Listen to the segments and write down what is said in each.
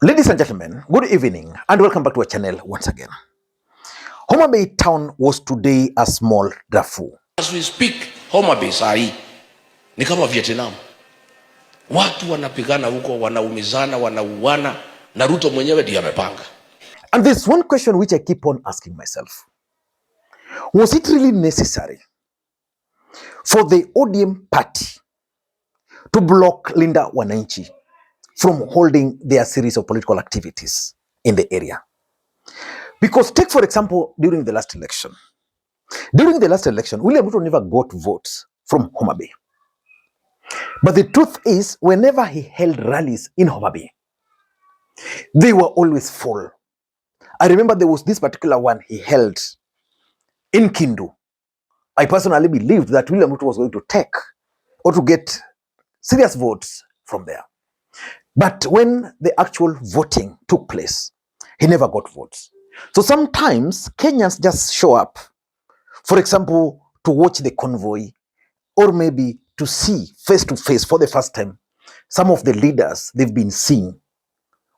Ladies and gentlemen, good evening and welcome back to our channel once again. Homa Bay town was today a small Darfur. As we speak, Homa Bay sahi ni kama Vietnam. Watu wanapigana huko, wanaumizana, wanauana, na Ruto mwenyewe ndiye amepanga. And there's one question which I keep on asking myself. Was it really necessary for the ODM party to block Linda Mwananchi from holding their series of political activities in the area? Because take for example, during the last election, William Ruto never got votes from Homa Bay. But the truth is, whenever he held rallies in Homa Bay, they were always full. I remember there was this particular one he held in Kindu. I personally believed that William Ruto was going to take or to get serious votes from there. But when the actual voting took place, he never got votes. So sometimes Kenyans just show up, for example, to watch the convoy, or maybe to see face to face for the first time some of the leaders they've been seeing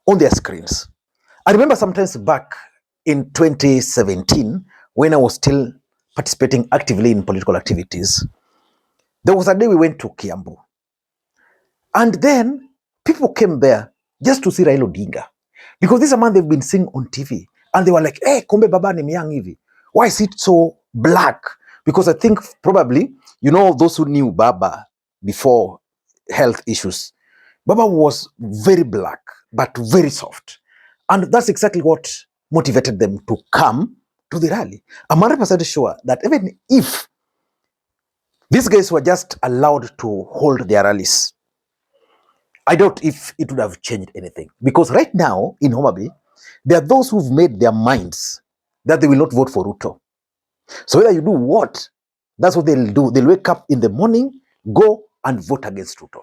on their screens. I remember sometimes back in 2017, when I was still participating actively in political activities, there was a day we went to Kiambu. And then people came there just to see Raila Odinga. Because this is a man they've been seeing on TV. And they were like, hey, kumbe baba ni myang hivi. Why is it so black? Because I think probably, those who knew Baba before health issues, Baba was very black, but very soft. And that's exactly what motivated them to come to the rally. I'm 100% sure that even if these guys were just allowed to hold their rallies, I doubt if it would have changed anything. Because right now in Homa Bay, there are those who've made their minds that they will not vote for Ruto. So whether you do what, that's what they'll do. They'll wake up in the morning, go and vote against Ruto.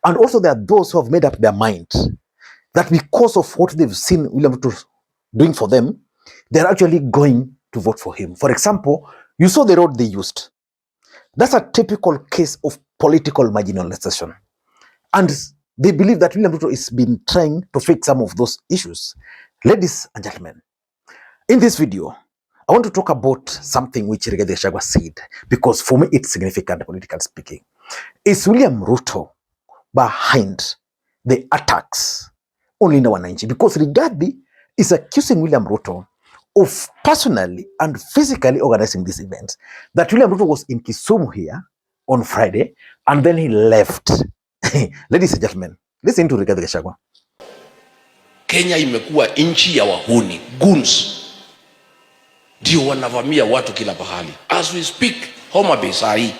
And also there are those who have made up their mind that because of what they've seen William Ruto doing for them, they're actually going to vote for him. For example, you saw the road they used. That's a typical case of political marginalization. And they believe that William Ruto has been trying to fix some of those issues. Ladies and gentlemen, in this video, I want to talk about something which Rigathi Gachagua said, because for me it's significant, politically speaking. Is William Ruto behind the attacks on Linda Mwananchi? Because Rigathi is accusing William Ruto of personally and physically organizing this event. That William Ruto was in Kisumu here on Friday, and then he left. Ladies and gentlemen, listen to Rigathi Gachagua. Kenya imekuwa nchi ya wahuni, Goons. Ndio wanavamia watu kila pahali. As we speak, Homa Bay sahi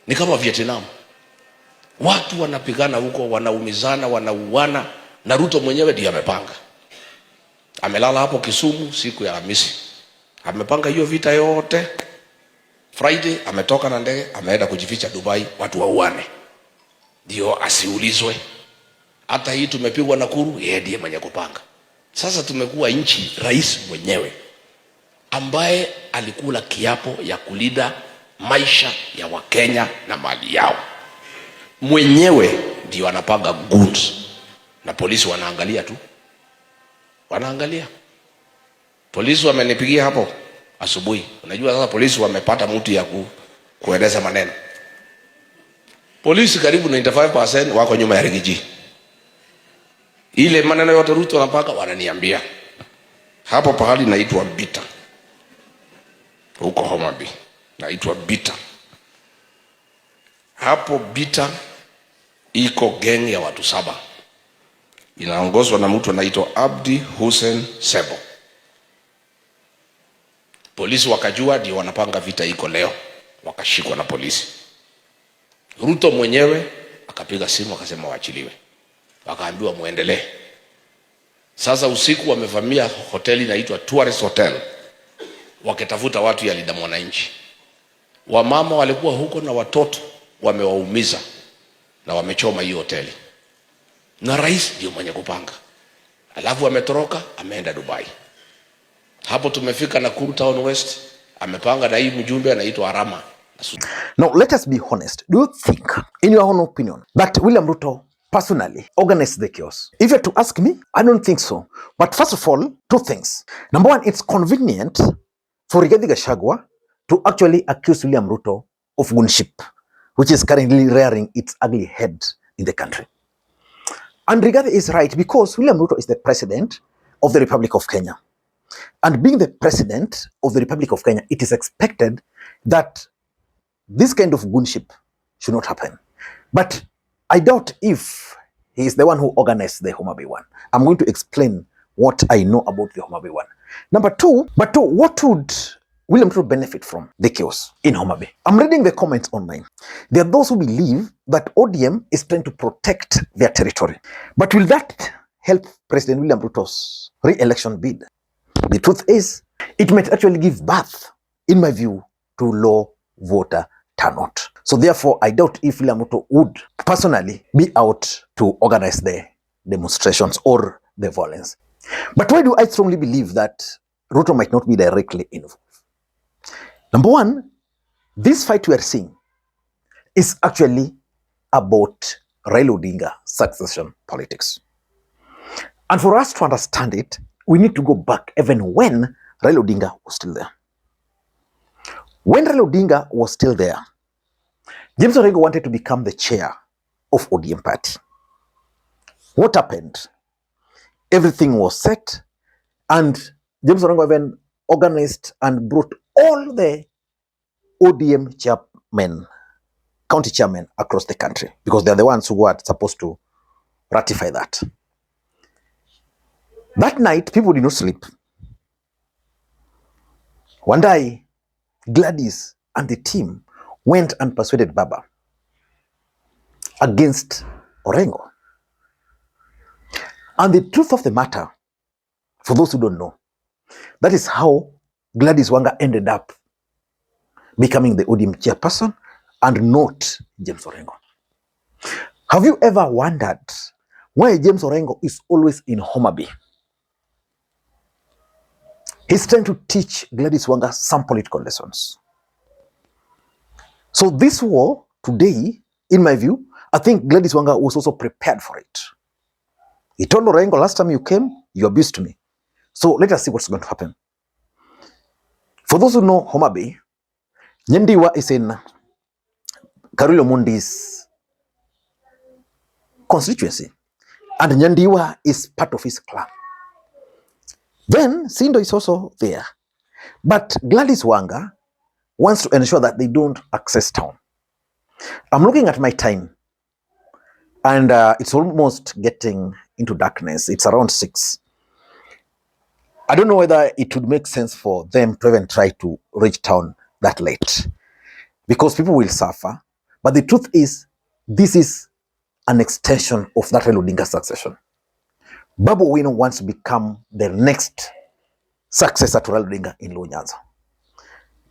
ni kama Vietnam. Watu wanapigana huko, wanaumizana, wanauana, na Ruto mwenyewe ndiye amepanga. Amelala hapo Kisumu siku ya Alhamisi. Amepanga hiyo vita yote. Friday ametoka na ndege, ameenda kujificha Dubai, watu wauane. Ndio asiulizwe. Hata hii tumepigwa Nakuru, yeye ndiye mwenye kupanga. Sasa tumekuwa nchi, rais mwenyewe ambaye alikula kiapo ya kulinda maisha ya Wakenya na mali yao, mwenyewe ndio anapanga Goons, na polisi wanaangalia tu. Wanaangalia. Polisi wamenipigia hapo asubuhi. Unajua sasa polisi wamepata mtu ya kueleza maneno. Polisi karibu 95% wako nyuma ya Rigiji. Ile maneno yote Ruto anapanga wananiambia. Hapo pahali naitwa Bita. Huko Homa Bay. Naitwa Bita. Hapo Bita iko gang ya watu 7. Inaongozwa na mtu anaitwa Abdi Hussein Sebo. Polisi wakajua ndio wanapanga vita iko leo. Wakashikwa na polisi. Ruto mwenyewe akapiga simu akasema waachiliwe. Wakaambiwa muendelee. Sasa usiku wamevamia hoteli inaitwa Tourist Hotel. Wakitafuta watu ya Linda Mwananchi. Wamama walikuwa huko na watoto wamewaumiza na wamechoma hiyo hoteli. Na rais ndio mwenye kupanga. Alafu ametoroka, ameenda Dubai. Hapo tumefika Nakuru Town West, amepanga na hii mjumbe anaitwa Arama. Now let us be honest. Do you think, in your own opinion, that William Ruto personally organize the chaos? If you're to ask me, I don't think so. But first of all, two things. Number one, it's convenient for Rigathi Gachagua to actually accuse William Ruto of goonship, which is currently rearing its ugly head in the country. And Rigathi is right, because William Ruto is the president of the Republic of Kenya. And being the president of the Republic of Kenya, it is expected that this kind of goonship should not happen. But I doubt if he is the one who organized the Homa Bay one. I'm going to explain what I know about the Homa Bay one. Number two, what would William Ruto benefit from the chaos in Homa Bay? I'm reading the comments online. There are those who believe that ODM is trying to protect their territory. But will that help President William Ruto's re-election bid? The truth is, it might actually give birth, in my view, to low voter turnout. So therefore, I doubt if William Ruto would personally be out to organize the demonstrations or the violence. But why do I strongly believe that Ruto might not be directly involved? Number one, this fight we are seeing is actually about Raila Odinga succession politics. And for us to understand it, we need to go back even when Raila Odinga was still there. When Raila Odinga was still there, James Orengo wanted to become the chair of ODM party. What happened? Everything was set, and James Orengo even organized and brought all the ODM chairmen, county chairmen across the country, because they're the ones who were supposed to ratify that. That night, people did not sleep. One day, Gladys and the team went and persuaded Baba against Orengo. And the truth of the matter, for those who don't know, that is how Gladys Wanga ended up becoming the ODM chairperson and not James Orengo. Have you ever wondered why James Orengo is always in Homa Bay? He's trying to teach Gladys Wanga some political lessons. So this war today, in my view, I think Gladys Wanga was also prepared for it. He told Orengo, last time you came, you abused me. So let us see what's going to happen. For those who know Homa Bay, Nyandiwa is in Karilo Mundi's constituency. And Nyandiwa is part of his clan. Then Sindo is also there. But Gladys Wanga wants to ensure that they don't access town. I'm looking at my time, and it's almost getting into darkness. It's around 6. I don't know whether it would make sense for them to even try to reach town that late, because people will suffer. But the truth is, this is an extension of that Raila Odinga succession. Babu Owino wants to become the next successor to Raila Odinga in Luo Nyanza.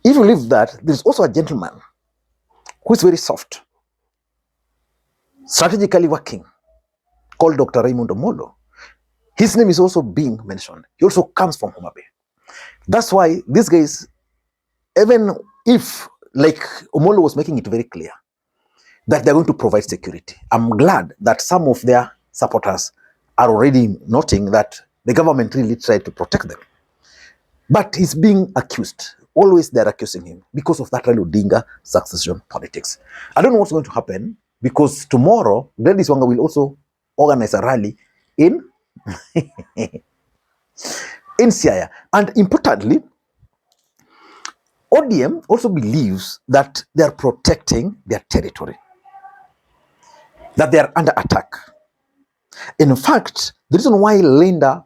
If you believe that, there's also a gentleman who is very soft, strategically working, called Dr. Raymond Omolo. His name is also being mentioned. He also comes from Homa Bay. That's why these guys, even if, like Omolo was making it very clear, that they're going to provide security, I'm glad that some of their supporters are already noting that the government really tried to protect them. But he's being accused. Always they're accusing him because of that Raila Odinga succession politics. I don't know what's going to happen, because tomorrow, Gladys Wanga will also organize a rally in Siaya. And importantly, ODM also believes that they are protecting their territory, that they are under attack. In fact, the reason why Linda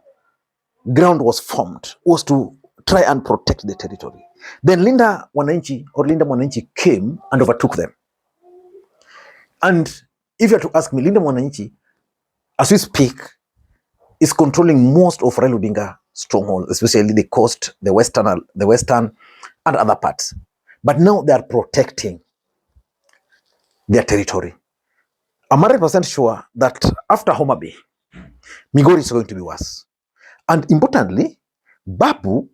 ground was formed was to try and protect the territory. Then Linda Mwananchi came and overtook them. And if you are to ask me, Linda Mwananchi, as we speak, is controlling most of Raila Odinga strongholds, especially the coast, the western and other parts. But now they are protecting their territory. I'm 100% sure that after Homa Bay, Migori is going to be worse. And importantly, Babu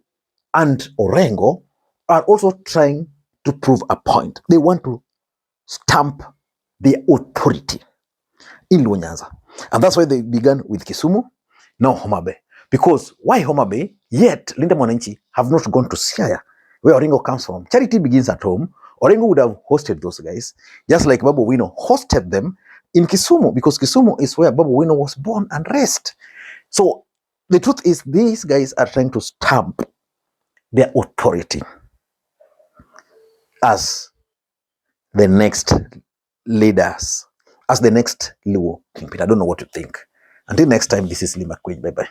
and Orengo are also trying to prove a point. They want to stamp their authority in Luo Nyanza. And that's why they began with Kisumu, now Homa Bay. Because why Homa Bay? Yet Linda Mwananchi have not gone to Siaya, where Oringo comes from. Charity begins at home. Oringo would have hosted those guys, just like Babu Owino hosted them in Kisumu, because Kisumu is where Babu Owino was born and raised. So the truth is, these guys are trying to stamp their authority as the next leaders, as the next Luo kingpin. I don't know what to think. Until next time, this is Lee Makwiny. Bye-bye.